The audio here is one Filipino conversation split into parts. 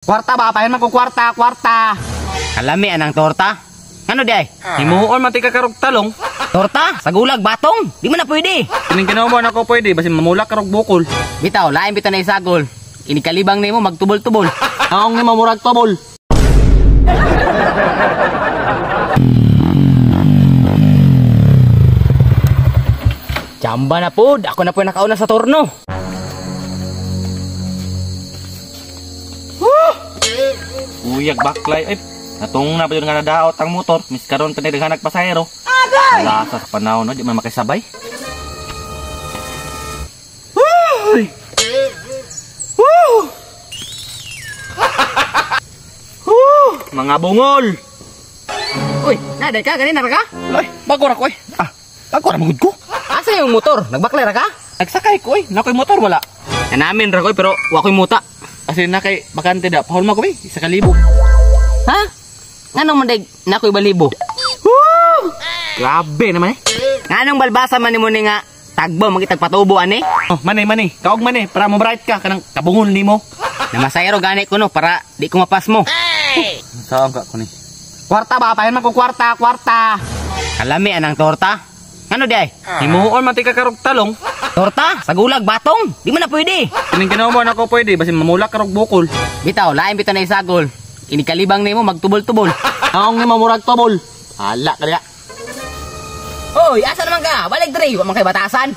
Kwarta ba? Pahin man ko kwarta, kwarta. Kalami anang torta? Ano di ay? Himuon man ti karog talong. Torta? Sagulag, batong? Di man na pwede. Kining kinauman ako pwede basin mamulak karog bukol. Bitaw, lain bitaw na isagol. Inikalibang nimo magtubol-tubol. Aong ni mamurag tobol. Chamba na pod, ako na po nakauna sa turno. Uyag baklay. Ay, natong na pa yun nga nadaot ang motor. Mis karon pa naghanag pasahero. Lasa sa panahon, no? Di man makisabay. Uy! Mga bungol! Uy, naday ka, ganina ra ka? Ay, bago ra ko eh. Bago ra magud ko. Asa yung motor? Nagbakle ra ka? Nagsakay ko eh. Nakoy motor wala. Kanamin ra ko pero wa ko'y muta. Kasi na kay bakante da. Pahol mo ko eh. 1,000. Ha? Nganong manday na ko'y balibo? Grabe naman eh. Nganong balbasa man nimo ni nga tagbo magitagpatubo ani? Oh, mani. Kaog mani. Para mo bright ka. Kanang kabungol ni mo. Namasayro gani ko no para di ko mapas mo. Saan ka ko ni? Kwarta ba? Pahin man ko kwarta, kwarta. Kalami anang torta? Ano di ay? Himuon man ti karog talong. Torta? Sagulag, batong? Di man na pwede. Kining kinauman ako pwede basin mamulak karog bukol. Bitaw, lain bitaw na isagol. Inikalibang nimo magtubol-tubol. Aong ni mamurag tobol. Hala kaya. Oy, asa naman ka? Balik dre, wa man kay batasan.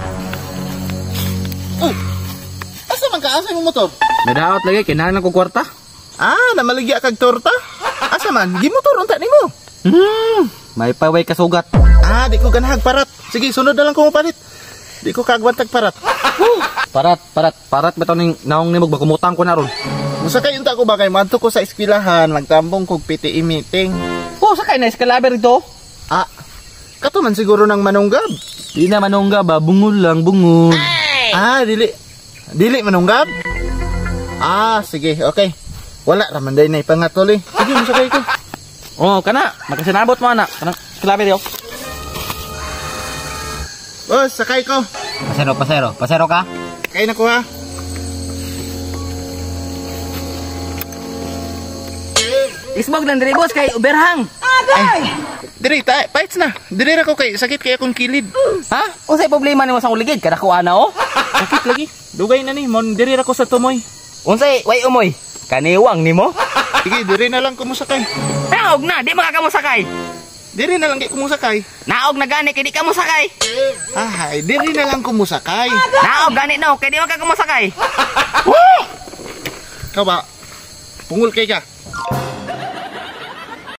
Asa man ka? Asa yung motor? Nadaot lagi kinahanglan ko kwarta. Namaligya kag torta? Asa man? Di motor unta nimo. May paway kasugat. Di ko ganahag parat. Sige, sunod na lang ko mapalit. Di ko kagwantag parat. Parat bitaw ning naong nimog bakumutang ko na ron. Musakay unta ko ba kay madto ko sa eskwelahan, nagtambong kog PTE meeting. Sakay na escalaber ito. Kato man siguro ng manunggab. Di na manungga ba, bungol lang, bungol. Dili manunggab? Sige, okay. Wala raman day na ipangatol eh. Sige, musakay ko. Kana, magkasinabot mo anak. Kanang escalaber yo. Sakay ko. Pasero ka? Kaya na ko ha. Isbog lang dre boss kay uberhang. Diri, paits na. Diri ra ko kay sakit kay akong kilid. Ha? Unsay problema nimo sa uligid kada ko ana o? Sakit lagi. Dugay na ni, mon diri ra ko sa tumoy. Unsay way umoy? Kaniwang nimo? Sige, diri na lang ko musakay. Naog na, di makakamo sakay. Diri na lang ko musakay. Naog na gani kay di ka mo sakay. Diri na lang ko musakay. Naog gani no, kay di makakamo sakay. Ikaw ba? Pungol kay ka.